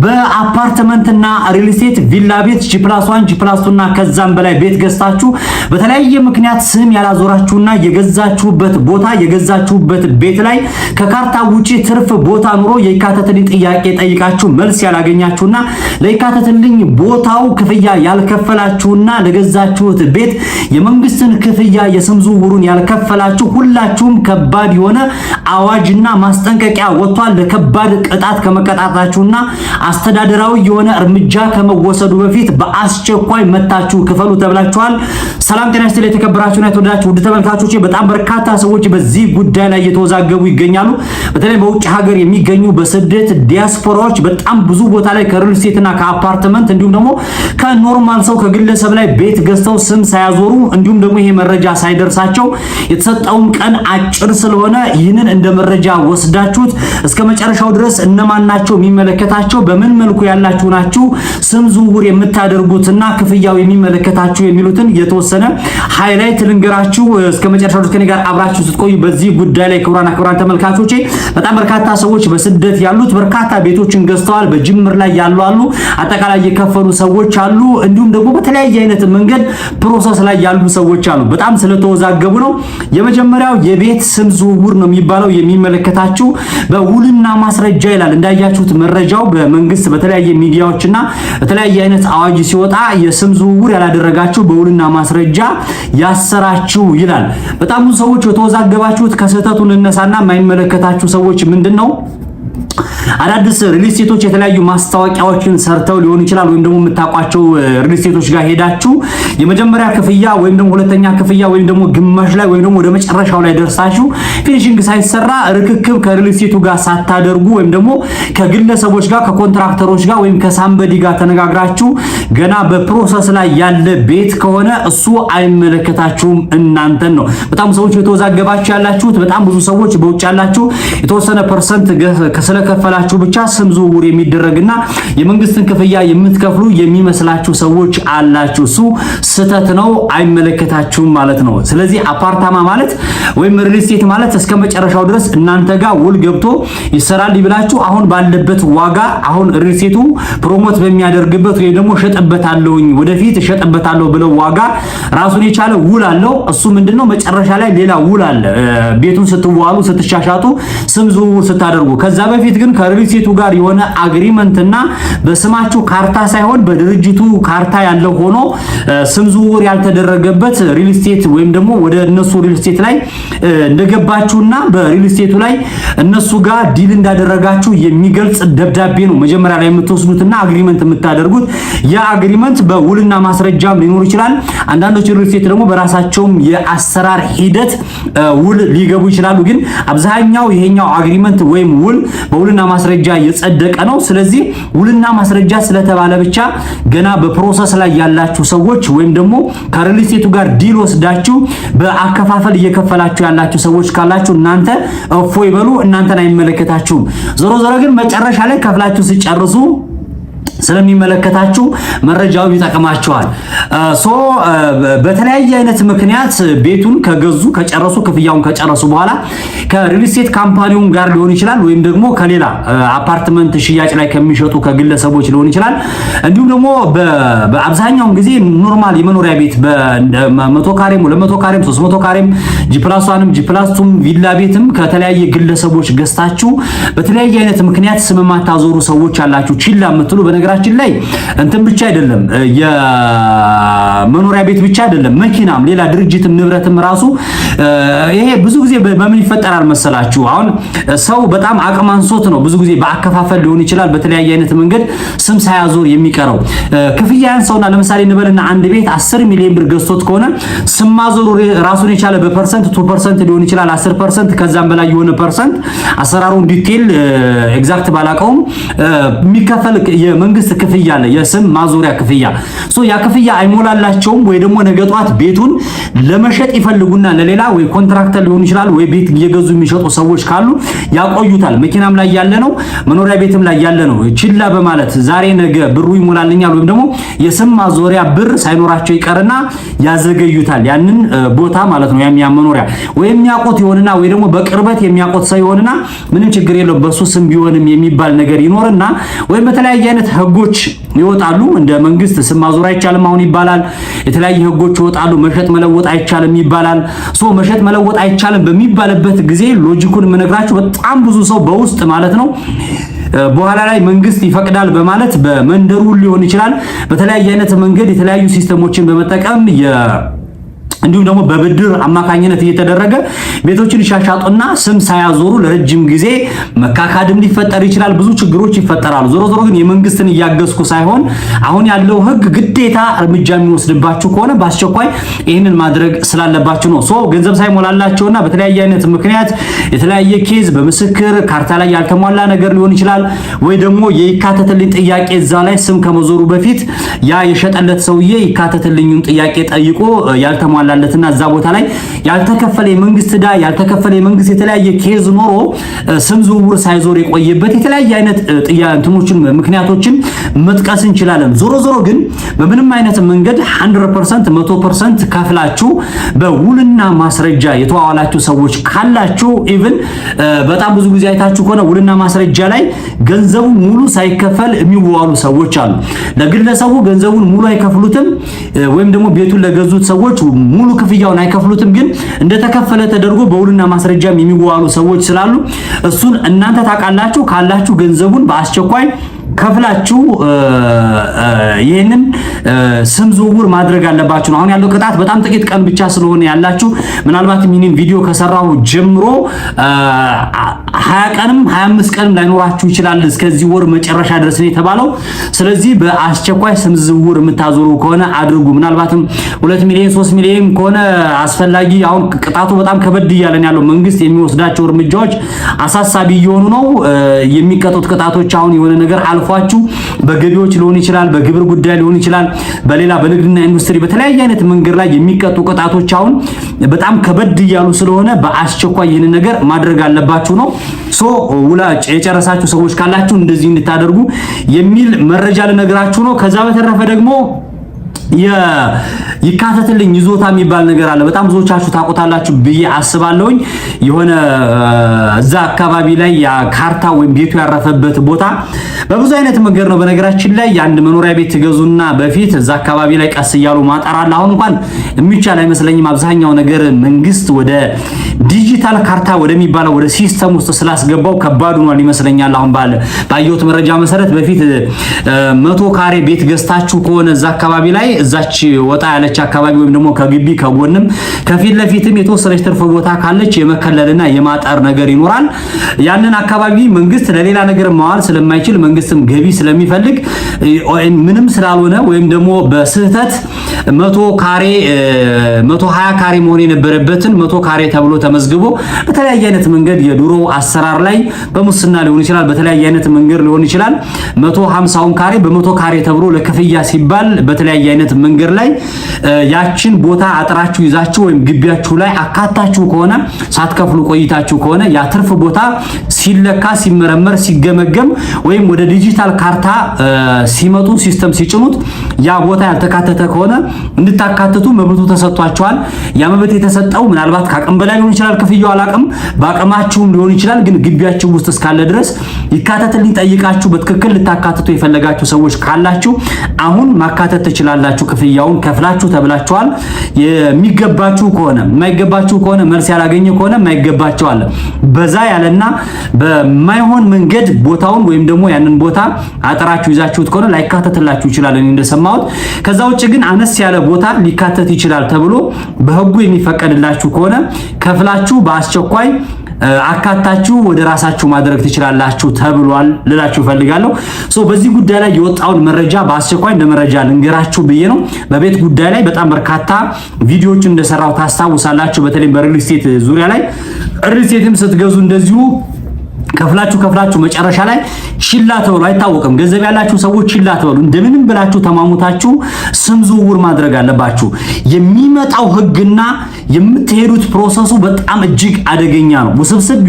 በአፓርትመንትና ሪል ስቴት ቪላ ቤት G+1 G+2 እና ከዛም በላይ ቤት ገዝታችሁ በተለያየ ምክንያት ስም ያላዞራችሁና የገዛችሁበት ቦታ የገዛችሁበት ቤት ላይ ከካርታ ውጪ ትርፍ ቦታ ኑሮ የካተተልኝ ጥያቄ ጠይቃችሁ መልስ ያላገኛችሁና ለካተተልኝ ቦታው ክፍያ ያልከፈላችሁና ለገዛችሁት ቤት የመንግስትን ክፍያ የስም ዝውውሩን ያልከፈላችሁ ሁላችሁም ከባድ የሆነ አዋጅና ማስጠንቀቂያ ወጥቷል። ለከባድ ቅጣት ከመቀጣታችሁና አስተዳደራዊ የሆነ እርምጃ ከመወሰዱ በፊት በአስቸኳይ መታችሁ ክፈሉ ተብላችኋል። ሰላም ጤና ይስጥልኝ የተከበራችሁና የተወደዳችሁ ውድ ተመልካቾቼ፣ በጣም በርካታ ሰዎች በዚህ ጉዳይ ላይ እየተወዛገቡ ይገኛሉ። በተለይ በውጭ ሀገር የሚገኙ በስደት ዲያስፖራዎች በጣም ብዙ ቦታ ላይ ከሪል ስቴትና ከአፓርትመንት እንዲሁም ደግሞ ከኖርማል ሰው ከግለሰብ ላይ ቤት ገዝተው ስም ሳያዞሩ እንዲሁም ደግሞ ይሄ መረጃ ሳይደርሳቸው የተሰጠውን ቀን አጭር ስለሆነ ይህንን እንደ መረጃ ወስዳችሁት እስከ መጨረሻው ድረስ እነማን ናቸው የሚመለከታቸው፣ በምን መልኩ ያላችሁ ናችሁ ስም ዝውውር የምታደርጉትና ክፍያው የሚመለከታችሁ የሚሉትን የተወሰነ ሃይላይት ልንገራችሁ። እስከ መጨረሻው ድረስ ከኔ ጋር አብራችሁ ስትቆዩ በዚህ ጉዳይ ላይ ክቡራን ተመልካቾቼ በጣም በርካታ ሰዎች በስደት ያሉት በርካታ ቤቶችን ገዝተዋል። በጅምር ላይ ያሉ አሉ፣ አጠቃላይ የከፈሉ ሰዎች አሉ፣ እንዲሁም ደግሞ በተለያየ አይነት መንገድ ፕሮሰስ ላይ ያሉ ሰዎች አሉ። በጣም ስለተወዛገቡ ነው። የመጀመሪያው የቤት ስም ዝውውር ነው የሚባለው የሚመለከታችሁ በውልና ማስረጃ ይላል። እንዳያችሁት መረጃው በመንግስት በተለያየ ሚዲያዎችና በተለያየ አይነት አዋጅ ሲወጣ የስም ዝውውር ያላደረጋችሁ በውልና ማስረጃ ያሰራችሁ ይላል። በጣም ብዙ ሰዎች የተወዛገባችሁት ከስህተቱ እንነሳና የማይመለከታችሁ ሰዎች ምንድነው አዳዲስ ሪል ስቴቶች የተለያዩ ማስታወቂያዎችን ሰርተው ሊሆን ይችላል፣ ወይም ደግሞ የምታቋቸው ሪል ስቴቶች ጋር ሄዳችሁ የመጀመሪያ ክፍያ ወይም ደግሞ ሁለተኛ ክፍያ ወይም ደግሞ ግማሽ ላይ ወይም ደግሞ ወደ መጨረሻው ላይ ደርሳችሁ ፊኒሺንግ ሳይሰራ ርክክብ ከሪል ስቴቱ ጋር ሳታደርጉ ወይም ደግሞ ከግለሰቦች ጋር ከኮንትራክተሮች ጋር ወይም ከሳምበዲ ጋር ተነጋግራችሁ ገና በፕሮሰስ ላይ ያለ ቤት ከሆነ እሱ አይመለከታችሁም፣ እናንተን ነው። ሰዎች የተወዛገባችሁ ያላችሁት በጣም ብዙ ሰዎች በውጭ ያላችሁ የተወሰነ ፐርሰንት ስለከፈላችሁ ብቻ ስም ዝውውር የሚደረግና የመንግስትን ክፍያ የምትከፍሉ የሚመስላችሁ ሰዎች አላችሁ። እሱ ስህተት ነው፣ አይመለከታችሁም ማለት ነው። ስለዚህ አፓርታማ ማለት ወይም ሪል ስቴት ማለት እስከ መጨረሻው ድረስ እናንተ ጋር ውል ገብቶ ይሰራል ይብላችሁ አሁን ባለበት ዋጋ አሁን ሪል ስቴቱ ፕሮሞት በሚያደርግበት ወይ ደግሞ ሸጥበታለሁኝ ወደፊት ሸጥበታለሁ ብለው ዋጋ ራሱን የቻለ ውል አለው። እሱ ምንድነው መጨረሻ ላይ ሌላ ውል አለ። ቤቱን ስትዋሉ ስትሻሻጡ ስም ዝውውር ስታደርጉ ከዛ በፊት ግን ከሪል ስቴቱ ጋር የሆነ አግሪመንትና በስማችሁ ካርታ ሳይሆን በድርጅቱ ካርታ ያለው ሆኖ ስም ዝውውር ያልተደረገበት ሪል ስቴት ወይም ደግሞ ወደ እነሱ ሪል ስቴት ላይ እንደገባችሁና በሪል ስቴቱ ላይ እነሱ ጋር ዲል እንዳደረጋችሁ የሚገልጽ ደብዳቤ ነው መጀመሪያ ላይ የምትወስዱትና አግሪመንት የምታደርጉት። ያ አግሪመንት በውልና ማስረጃም ሊኖር ይችላል። አንዳንዶች ሪል ስቴት ደግሞ በራሳቸው የአሰራር ሂደት ውል ሊገቡ ይችላሉ። ግን አብዛኛው ይሄኛው አግሪመንት ወይም ውል በውልና ማስረጃ የጸደቀ ነው። ስለዚህ ውልና ማስረጃ ስለተባለ ብቻ ገና በፕሮሰስ ላይ ያላችሁ ሰዎች ወይም ደግሞ ከሪል ስቴቱ ጋር ዲል ወስዳችሁ በአከፋፈል እየከፈላችሁ ያላችሁ ሰዎች ካላችሁ እናንተ እፎይ በሉ፣ እናንተን አይመለከታችሁም። ዞሮ ግን መጨረሻ ላይ ከፍላችሁ ሲጨርሱ ስለሚመለከታችሁ መረጃው ይጠቅማችኋል። በተለያየ አይነት ምክንያት ቤቱን ከገዙ ከጨረሱ ክፍያውን ከጨረሱ በኋላ ከሪል ስቴት ካምፓኒውን ጋር ሊሆን ይችላል ወይም ደግሞ ከሌላ አፓርትመንት ሽያጭ ላይ ከሚሸጡ ከግለሰቦች ሊሆን ይችላል። እንዲሁም ደግሞ በአብዛኛው ጊዜ ኖርማል የመኖሪያ ቤት በ100 ካሬም 200 ካሬም 300 ካሬም G+1ም G+2ም ቪላ ቤትም ከተለያየ ግለሰቦች ገዝታችሁ በተለያየ አይነት ምክንያት ስም ማታዞሩ ሰዎች አላችሁ። ችላ የምትሉ በነገራችን ላይ እንትን ብቻ አይደለም የመኖሪያ ቤት ብቻ አይደለም መኪናም ሌላ ድርጅትም ንብረትም ራሱ ይሄ ብዙ ጊዜ በምን ይፈጠራል መሰላችሁ? አሁን ሰው በጣም አቅም አንሶት ነው ብዙ ጊዜ በአከፋፈል ሊሆን ይችላል በተለያየ አይነት መንገድ ስም ሳያዞር የሚቀረው። ክፍያ ያንሰውና ለምሳሌ እንበልና አንድ ቤት 10 ሚሊዮን ብር ገዝቶት ከሆነ ስም ማዞሩ ራሱን የቻለ በፐርሰንት 2% ሊሆን ይችላል 10% ከዛም በላይ የሆነ ፐርሰንት አሰራሩን ዲቴል ኤግዛክት ባላቀውም የሚከፈል የመንግስት ክፍያ አለ፣ የስም ማዞሪያ ክፍያ። ያ ክፍያ አይሞላላቸውም ወይ ደግሞ ነገ ጧት ቤቱን ለመሸጥ ይፈልጉና ለሌላ ወይ ኮንትራክተር ሊሆን ይችላል ወይ ቤት እየገዙ የሚሸጡ ሰዎች ካሉ ያቆዩታል። መኪናም ላይ ያለ ነው፣ መኖሪያ ቤትም ላይ ያለ ነው። ችላ በማለት ዛሬ ነገ ብሩ ይሞላልኛል ወይም ደግሞ የስም ማዞሪያ ብር ሳይኖራቸው ይቀርና ያዘገዩታል ያንን ቦታ ማለት ነው። ያ መኖሪያ ወይ የሚያውቁት ይሆንና ወይ ደግሞ በቅርበት የሚያውቁት ሰው ይሆንና ምንም ችግር የለውም በሱ ስም ቢሆንም የሚባል ነገር ይኖርና ወይም በተለያየ አይነት ህጎች ይወጣሉ። እንደ መንግስት ስም ማዞር አይቻልም አሁን ይባላል። የተለያየ ህጎች ይወጣሉ። መሸጥ መለወጥ አይቻልም ይባላል። መሸጥ መለወጥ አይቻልም በሚባልበት ጊዜ ሎጂኩን የምነግራችሁ በጣም ብዙ ሰው በውስጥ ማለት ነው በኋላ ላይ መንግስት ይፈቅዳል በማለት በመንደሩ ሊሆን ይችላል በተለያየ አይነት መንገድ የተለያዩ ሲስተሞችን በመጠቀም እንዲሁም ደግሞ በብድር አማካኝነት እየተደረገ ቤቶችን ይሻሻጡና ስም ሳያዞሩ ለረጅም ጊዜ መካካድም ሊፈጠር ይችላል። ብዙ ችግሮች ይፈጠራሉ። ዞሮ ዞሮ ግን የመንግስትን እያገዝኩ ሳይሆን አሁን ያለው ህግ ግዴታ እርምጃ የሚወስድባችሁ ከሆነ በአስቸኳይ ይህንን ማድረግ ስላለባችሁ ነው። ገንዘብ ሳይሞላላቸውና በተለያየ አይነት ምክንያት የተለያየ ኬዝ በምስክር ካርታ ላይ ያልተሟላ ነገር ሊሆን ይችላል ወይ ደግሞ የይካተትልኝ ጥያቄ እዛ ላይ ስም ከመዞሩ በፊት ያ የሸጠለት ሰውዬ ይካተትልኝን ጥያቄ ጠይቆ ያልተሟላ ለትና እዛ ቦታ ላይ ያልተከፈለ የመንግስት ዕዳ ያልተከፈለ የመንግስት የተለያየ ኬዝ ኖሮ ስም ዝውውር ሳይዞር የቆየበት የተለያየ አይነት እንትኖችን ምክንያቶችን መጥቀስ እንችላለን። ዞሮ ዞሮ ግን በምንም አይነት መንገድ 100% 100% ከፍላችሁ በውልና ማስረጃ የተዋዋላችሁ ሰዎች ካላችሁ ኢቭን በጣም ብዙ ጊዜ አይታችሁ ከሆነ ውልና ማስረጃ ላይ ገንዘቡ ሙሉ ሳይከፈል የሚዋዋሉ ሰዎች አሉ። ለግለሰቡ ገንዘቡን ሙሉ አይከፍሉትም ወይም ደግሞ ቤቱን ለገዙት ሰዎች ሙሉ ክፍያውን አይከፍሉትም። ግን እንደተከፈለ ተደርጎ በውልና ማስረጃም የሚዋዋሉ ሰዎች ስላሉ እሱን እናንተ ታውቃላችሁ። ካላችሁ ገንዘቡን በአስቸኳይ ከፍላችሁ ይሄንን ስም ዝውውር ማድረግ አለባችሁ ነው። አሁን ያለው ቅጣት በጣም ጥቂት ቀን ብቻ ስለሆነ ያላችሁ ምናልባት ይሄንን ቪዲዮ ከሰራው ጀምሮ 20 ቀንም 25 ቀንም ላይኖራችሁ ይችላል። እስከዚህ ወር መጨረሻ ድረስ ነው የተባለው። ስለዚህ በአስቸኳይ ስም ዝውውር የምታዞሩ ከሆነ አድርጉ። ምናልባትም 2 ሚሊዮን 3 ሚሊዮን ከሆነ አስፈላጊ አሁን ቅጣቱ በጣም ከበድ እያለን ያለው መንግስት የሚወስዳቸው እርምጃዎች አሳሳቢ እየሆኑ ነው። የሚቀጡት ቅጣቶች አሁን የሆነ ነገር አልፏችሁ በገቢዎች ሊሆን ይችላል፣ በግብር ጉዳይ ሊሆን ይችላል፣ በሌላ በንግድና ኢንዱስትሪ በተለያየ አይነት መንገድ ላይ የሚቀጡ ቅጣቶች አሁን በጣም ከበድ እያሉ ስለሆነ በአስቸኳይ ይህንን ነገር ማድረግ አለባችሁ ነው። ውላ የጨረሳችሁ ሰዎች ካላችሁ እንደዚህ እንድታደርጉ የሚል መረጃ ልነግራችሁ ነው። ከዛ በተረፈ ደግሞ ይካተትልኝ ይዞታ የሚባል ነገር አለ። በጣም ብዙዎቻችሁ ታውቁታላችሁ ብዬ አስባለሁኝ። የሆነ እዛ አካባቢ ላይ ያ ካርታ ወይም ቤቱ ያረፈበት ቦታ በብዙ አይነት መንገድ ነው። በነገራችን ላይ የአንድ መኖሪያ ቤት ትገዙና በፊት እዛ አካባቢ ላይ ቀስ እያሉ ማጣር አለ። አሁን እንኳን የሚቻል አይመስለኝም። አብዛኛው ነገር መንግስት ወደ ዲጂታል ካርታ ወደሚባለው ወደ ሲስተም ውስጥ ስላስገባው ከባድ ሆኗል ይመስለኛል። አሁን ባየሁት መረጃ መሰረት በፊት 100 ካሬ ቤት ገዝታችሁ ከሆነ እዛ አካባቢ ላይ እዛች ወጣ ያለች አካባቢ ወይም ደግሞ ከግቢ ከጎንም ከፊት ለፊትም የተወሰነች ትርፍ ቦታ ካለች የመከለልና የማጠር ነገር ይኖራል። ያንን አካባቢ መንግስት ለሌላ ነገር ማዋል ስለማይችል መንግስትም ገቢ ስለሚፈልግ ምንም ስላልሆነ ወይም ደግሞ በስህተት 100 ካሬ 120 ካሬ መሆን የነበረበትን 100 ካሬ ተብሎ ተመዝግቦ በተለያየ አይነት መንገድ የድሮ አሰራር ላይ በሙስና ሊሆን ይችላል፣ በተለያየ አይነት መንገድ ሊሆን ይችላል 150ውን ካሬ በ100 ካሬ ተብሎ ለክፍያ ሲባል በተለያየ አይነት መንገድ ላይ ያችን ቦታ አጥራችሁ ይዛችሁ ወይም ግቢያችሁ ላይ አካታችሁ ከሆነ ሳትከፍሉ ቆይታችሁ ከሆነ ያ ትርፍ ቦታ ሲለካ ሲመረመር ሲገመገም ወይም ወደ ዲጂታል ካርታ ሲመጡ ሲስተም ሲጭኑት ያ ቦታ ያልተካተተ ከሆነ እንድታካተቱ መብቱ ተሰጥቷቸዋል። ያ መብት የተሰጠው ምናልባት ከአቅም በላይ ሊሆን ይችላል፣ ክፍያው አላቅም በአቅማችሁም ሊሆን ይችላል። ግን ግቢያችሁ ውስጥ እስካለ ድረስ ይካተትልኝ ጠይቃችሁ በትክክል ልታካተቱ የፈለጋችሁ ሰዎች ካላችሁ አሁን ማካተት ትችላላችሁ። ክፍያውን ከፍላችሁ ተብላችኋል። የሚገባችሁ ከሆነ የማይገባችሁ ከሆነ መልስ ያላገኘ ከሆነ የማይገባችሁ አለ። በዛ ያለና በማይሆን መንገድ ቦታውን ወይም ደግሞ ያንን ቦታ አጥራችሁ ይዛችሁት ከሆነ ላይካተትላችሁ ይችላል እኔ እንደሰማሁት። ከዛ ውጭ ግን አነስ ያለ ቦታ ሊካተት ይችላል ተብሎ በህጉ የሚፈቀድላችሁ ከሆነ ከፍላችሁ በአስቸኳይ አካታችሁ ወደ ራሳችሁ ማድረግ ትችላላችሁ ተብሏል ልላችሁ ፈልጋለሁ። በዚህ ጉዳይ ላይ የወጣውን መረጃ በአስቸኳይ እንደ መረጃ ልንገራችሁ ብዬ ነው። በቤት ጉዳይ ላይ በጣም በርካታ ቪዲዮዎችን እንደሰራው ታስታውሳላችሁ። በተለይ በሪል ስቴት ዙሪያ ላይ ሪል ስቴትም ስትገዙ እንደዚሁ ከፍላችሁ መጨረሻ ላይ ችላ ተብሎ አይታወቅም። ገንዘብ ያላችሁ ሰዎች ችላ ተብሉ። እንደምንም ብላችሁ ተማሙታችሁ ስም ዝውውር ማድረግ አለባችሁ። የሚመጣው ህግና የምትሄዱት ፕሮሰሱ በጣም እጅግ አደገኛ ነው። ውስብስብ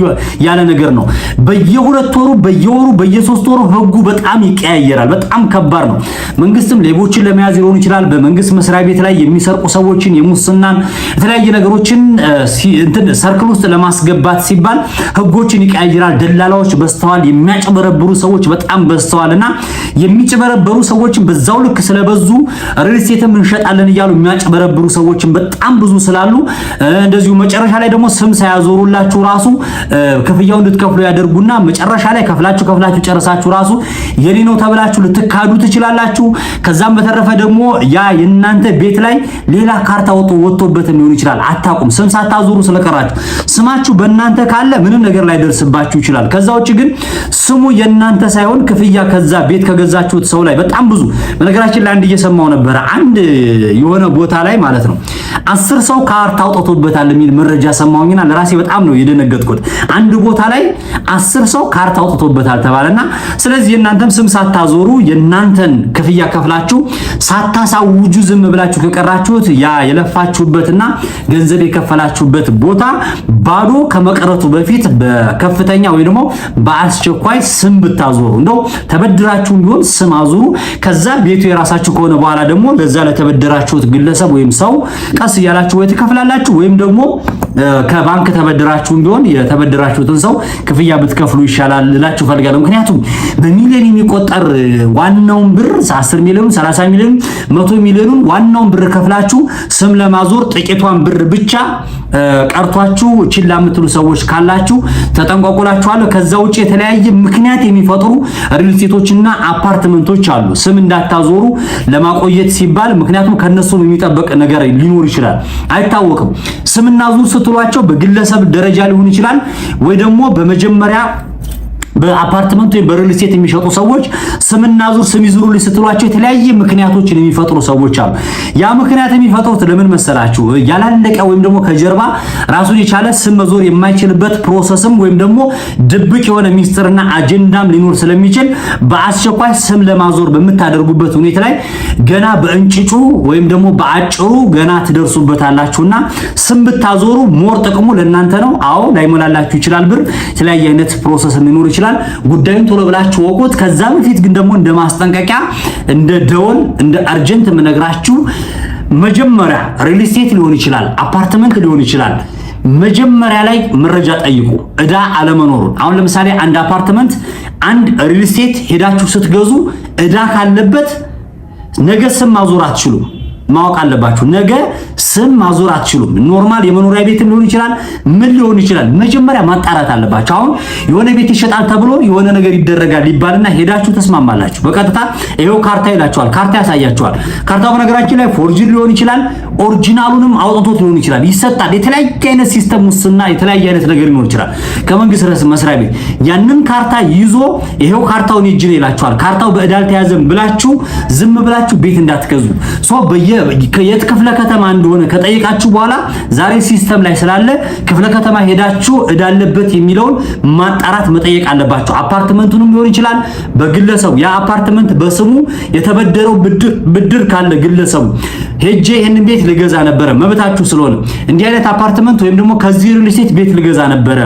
ያለ ነገር ነው። በየሁለት ወሩ በየወሩ በየሶስት ወሩ ህጉ በጣም ይቀያየራል። በጣም ከባድ ነው። መንግስትም ሌቦችን ለመያዝ ሊሆን ይችላል። በመንግስት መስሪያ ቤት ላይ የሚሰርቁ ሰዎችን የሙስናን የተለያየ ነገሮችን ሰርክል ውስጥ ለማስገባት ሲባል ህጎችን ይቀያየራል። ደላላዎች በስተዋል፣ የሚያጭበረብሩ ሰዎች በጣም በስተዋልና የሚጭበረበሩ ሰዎችን በዛው ልክ ስለበዙ ሪል ስቴትም እንሸጣለን እያሉ የሚያጭበረብሩ ሰዎችን በጣም ብዙ ስላሉ እንደዚሁ መጨረሻ ላይ ደግሞ ስም ሳያዞሩላችሁ ራሱ ክፍያውን እንድትከፍሉ ያደርጉና መጨረሻ ላይ ከፍላችሁ ጨርሳችሁ ራሱ የኔ ነው ተብላችሁ ልትካዱ ትችላላችሁ። ከዛም በተረፈ ደግሞ ያ የእናንተ ቤት ላይ ሌላ ካርታ ወጥቶበትም ሊሆን ይችላል። አታውቁም። ስም ሳታዞሩ ስለቀራችሁ ስማችሁ በእናንተ ካለ ምንም ነገር ላይ ደርስባችሁ ይችላል። ከዛ ውጭ ግን ስሙ የእናንተ ሳይሆን ክፍያ ከዛ ቤት ከገዛችሁት ሰው ላይ በጣም ብዙ በነገራችን ላይ አንድ እየሰማው ነበር። አንድ የሆነ ቦታ ላይ ማለት ነው 10 ሰው ካርታ አውጥቶበታል የሚል መረጃ ሰማሁኝና ለራሴ በጣም ነው የደነገጥኩት። አንድ ቦታ ላይ 10 ሰው ካርታ አውጥቶበታል ተባለና ስለዚህ የእናንተም ስም ሳታዞሩ የእናንተን ክፍያ ከፍላችሁ ሳታሳውጁ ዝም ብላችሁ ከቀራችሁት ያ የለፋችሁበትና ገንዘብ የከፈላችሁበት ቦታ ባዶ ከመቀረቱ በፊት በከፍተኛ ወይ ደግሞ በአስቸኳይ ስም ብታዞሩ እንደው ተበድራችሁ ቢሆን ስም አዙሩ። ከዛ ቤቱ የራሳችሁ ከሆነ በኋላ ደግሞ ለዛ ለተበደራችሁት ግለሰብ ወይም ሰው ቀስ እያላችሁ ወይ ትከፍላላችሁ ወይም ደግሞ ከባንክ ተበድራችሁም ቢሆን የተበደራችሁትን ሰው ክፍያ ብትከፍሉ ይሻላል ልላችሁ ፈልጋለሁ። ምክንያቱም በሚሊዮን የሚቆጠር ዋናውን ብር 10 ሚሊዮን 30 ሚሊዮን 100 ሚሊዮን ዋናውን ብር ከፍላችሁ ስም ለማዞር ጥቂቷን ብር ብቻ ቀርቷችሁ ችላ የምትሉ ሰዎች ካላችሁ ተጠንቀቁላችኋለሁ። ከዛ ውጪ የተለያየ ምክንያት የሚፈጥሩ ሪል ስቴቶችና አፓርትመንቶች አሉ ስም እንዳታዞሩ ለማቆየት ሲባል። ምክንያቱም ከነሱም የሚጠበቅ ነገር ሊኖር ይችላል፣ አይታወቅም። ስምና ዙር ስትሏቸው በግለሰብ ደረጃ ሊሆን ይችላል ወይ ደግሞ በመጀመሪያ በአፓርትመንት ወይ በሪል ስቴት የሚሸጡ ሰዎች ስምና ዙር ስም ይዙሩልኝ ስትሏቸው የተለያየ ምክንያቶችን የሚፈጥሩ ሰዎች አሉ። ያ ምክንያት የሚፈጥሩት ለምን መሰላችሁ? ያላለቀ ወይም ደግሞ ከጀርባ ራሱን የቻለ ስም መዞር የማይችልበት ፕሮሰስም ወይም ደግሞ ድብቅ የሆነ ሚስጥርና አጀንዳም ሊኖር ስለሚችል በአስቸኳይ ስም ለማዞር በምታደርጉበት ሁኔታ ላይ ገና በእንጭጩ ወይም ደግሞ በአጭሩ ገና ትደርሱበታላችሁና ስም ብታዞሩ ሞር ጥቅሙ ለእናንተ ነው። አዎ ላይሞላላችሁ ይችላል ብር፣ የተለያየ አይነት ፕሮሰስ ሊኖር ይችላል። ጉዳዩን ቶሎ ብላችሁ ወቁት። ከዛ በፊት ግን ደግሞ እንደ ማስጠንቀቂያ እንደ ደወል እንደ አርጀንት የምነግራችሁ መጀመሪያ ሪል ስቴት ሊሆን ይችላል፣ አፓርትመንት ሊሆን ይችላል። መጀመሪያ ላይ መረጃ ጠይቁ፣ እዳ አለመኖሩን። አሁን ለምሳሌ አንድ አፓርትመንት አንድ ሪል ስቴት ሄዳችሁ ስትገዙ እዳ ካለበት ነገ ስም ማዞር አትችሉም። ማወቅ አለባችሁ። ነገ ስም ማዞር አትችሉም። ኖርማል የመኖሪያ ቤትም ሊሆን ይችላል፣ ምን ሊሆን ይችላል። መጀመሪያ ማጣራት አለባችሁ። አሁን የሆነ ቤት ይሸጣል ተብሎ የሆነ ነገር ይደረጋል ይባልና ሄዳችሁ ተስማማላችሁ። በቀጥታ ይሄው ካርታ ይላችኋል፣ ካርታ ያሳያችኋል። ካርታው በነገራችን ላይ ፎርጅን ሊሆን ይችላል፣ ኦሪጂናሉንም አውጥቶት ሊሆን ይችላል። ይሰጣል። የተለያየ አይነት ሲስተም ውስጥና የተለያየ አይነት ነገር ሊኖር ይችላል። ከመንግስት ርዕስ መስሪያ ቤት ያንን ካርታ ይዞ ይሄው ካርታውን ይጅን ይላችኋል። ካርታው በእዳ አልተያዘም ብላችሁ ዝም ብላችሁ ቤት እንዳትገዙ። የት ክፍለ ከተማ እንደሆነ ከጠይቃችሁ በኋላ ዛሬ ሲስተም ላይ ስላለ ክፍለ ከተማ ሄዳችሁ እዳለበት የሚለውን ማጣራት መጠየቅ አለባችሁ። አፓርትመንቱንም ሊሆን ይችላል በግለሰቡ ያ አፓርትመንት በስሙ የተበደረው ብድር ካለ ግለሰቡ ሄጄ ይሄንን ቤት ልገዛ ነበረ መብታችሁ ስለሆነ እንዲህ አይነት አፓርትመንት ወይም ደግሞ ከዚህ ሪል ስቴት ቤት ልገዛ ነበረ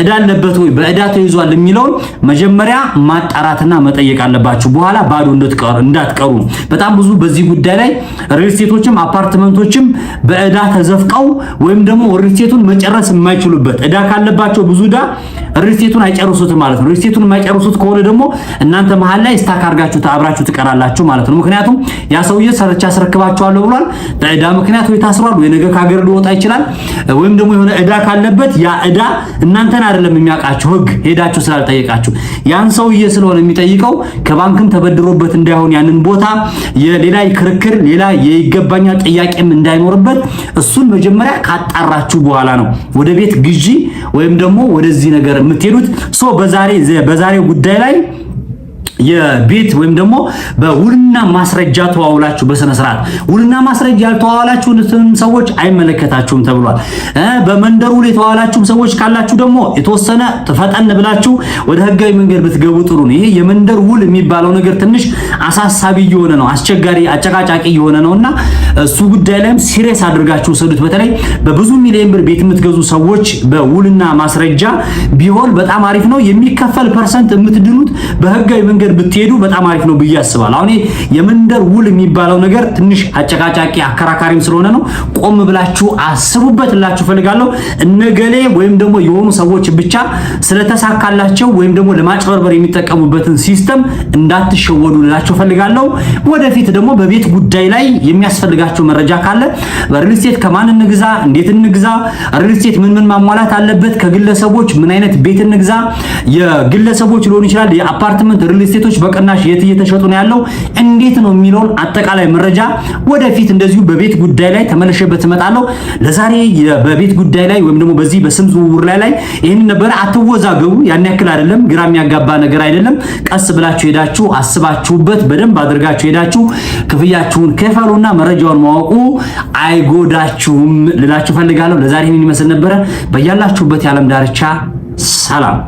እዳለበት ወይ በእዳ ተይዟል የሚለውን መጀመሪያ ማጣራትና መጠየቅ አለባችሁ። በኋላ ባዶ እንዳትቀሩ። በጣም ብዙ በዚህ ጉዳይ ላይ ሪል ስቴቶችም አፓርትመንቶችም በእዳ ተዘፍቀው ወይም ደግሞ ሪል ስቴቱን መጨረስ የማይችሉበት እዳ ካለባቸው ብዙ እዳ ሪል ስቴቱን አይጨርሱትም ማለት ነው። ሪል ስቴቱን የማይጨርሱት ከሆነ ደግሞ እናንተ መሃል ላይ ስታክ አድርጋችሁ አብራችሁ ትቀራላችሁ ማለት ነው። ምክንያቱም ያ ሰውዬ ሰርቻ አስረክባችኋለሁ ብሏል። በእዳ ምክንያት ወይ ታስሯል ወይ ነገ ከሀገር ሊወጣ ይችላል። ወይም ደግሞ የሆነ እዳ ካለበት ያ እዳ እናንተን አይደለም የሚያውቃችሁ ህግ ሄዳችሁ ስላልጠየቃችሁ ያን ሰውዬ ስለሆነ የሚጠይቀው ከባንክም ተበድሮበት እንዳይሆን ያንን ቦታ የሌላ ክርክር ሌላ የይገባኛል ጥያቄም እንዳይኖርበት እሱን መጀመሪያ ካጣራችሁ በኋላ ነው ወደ ቤት ግዢ ወይም ደግሞ ወደዚህ ነገር የምትሄዱት። በዛሬው ጉዳይ ላይ የቤት ወይም ደግሞ በውልና ማስረጃ ተዋውላችሁ በስነ ስርዓት ውልና ማስረጃ ያልተዋዋላችሁትን ሰዎች አይመለከታችሁም ተብሏል። በመንደር ውል የተዋዋላችሁም ሰዎች ካላችሁ ደግሞ የተወሰነ ፈጠን ብላችሁ ወደ ህጋዊ መንገድ ብትገቡ ጥሩ ነው። ይሄ የመንደር ውል የሚባለው ነገር ትንሽ አሳሳቢ እየሆነ ነው፣ አስቸጋሪ አጨቃጫቂ እየሆነ ነውና እሱ ጉዳይ ላይም ሲሪየስ አድርጋችሁ ሰዱት። በተለይ በብዙ ሚሊዮን ብር ቤት የምትገዙ ሰዎች በውልና ማስረጃ ቢሆን በጣም አሪፍ ነው። የሚከፈል ፐርሰንት የምትድኑት በህጋዊ መንገድ ብትሄዱ በጣም አሪፍ ነው ብዬ አስባለሁ። አሁን የመንደር ውል የሚባለው ነገር ትንሽ አጨቃጫቂ አከራካሪም ስለሆነ ነው። ቆም ብላችሁ አስቡበት እላችሁ ፈልጋለሁ። እነገሌ ወይም ደግሞ የሆኑ ሰዎች ብቻ ስለተሳካላቸው ወይም ደግሞ ለማጭበርበር የሚጠቀሙበትን ሲስተም እንዳትሸወዱ እላችሁ ፈልጋለሁ። ወደፊት ደግሞ በቤት ጉዳይ ላይ የሚያስፈልጋቸው መረጃ ካለ በሪል ስቴት ከማን እንግዛ፣ እንዴት እንግዛ፣ ሪል ስቴት ምን ማሟላት አለበት፣ ከግለሰቦች ምን አይነት ቤት እንግዛ፣ የግለሰቦች ሊሆን ይችላል የአፓርትመንት ሪል ስቴቶች በቅናሽ የት እየተሸጡ ነው ያለው እንዴት ነው የሚለውን አጠቃላይ መረጃ ወደፊት እንደዚሁ በቤት ጉዳይ ላይ ተመለሸበት እመጣለሁ። ለዛሬ በቤት ጉዳይ ላይ ወይም ደግሞ በዚህ በስም ዝውውር ላይ ይሄን ነበር። አትወዛገቡ። ያን ያክል አይደለም፣ ግራ የሚያጋባ ነገር አይደለም። ቀስ ብላችሁ ሄዳችሁ አስባችሁበት በደንብ አድርጋችሁ ሄዳችሁ ክፍያችሁን ከፈሉና መረጃውን ማወቁ አይጎዳችሁም ልላችሁ ፈልጋለሁ። ለዛሬ ይሄን ይመስል ነበር። በያላችሁበት የዓለም ዳርቻ ሰላም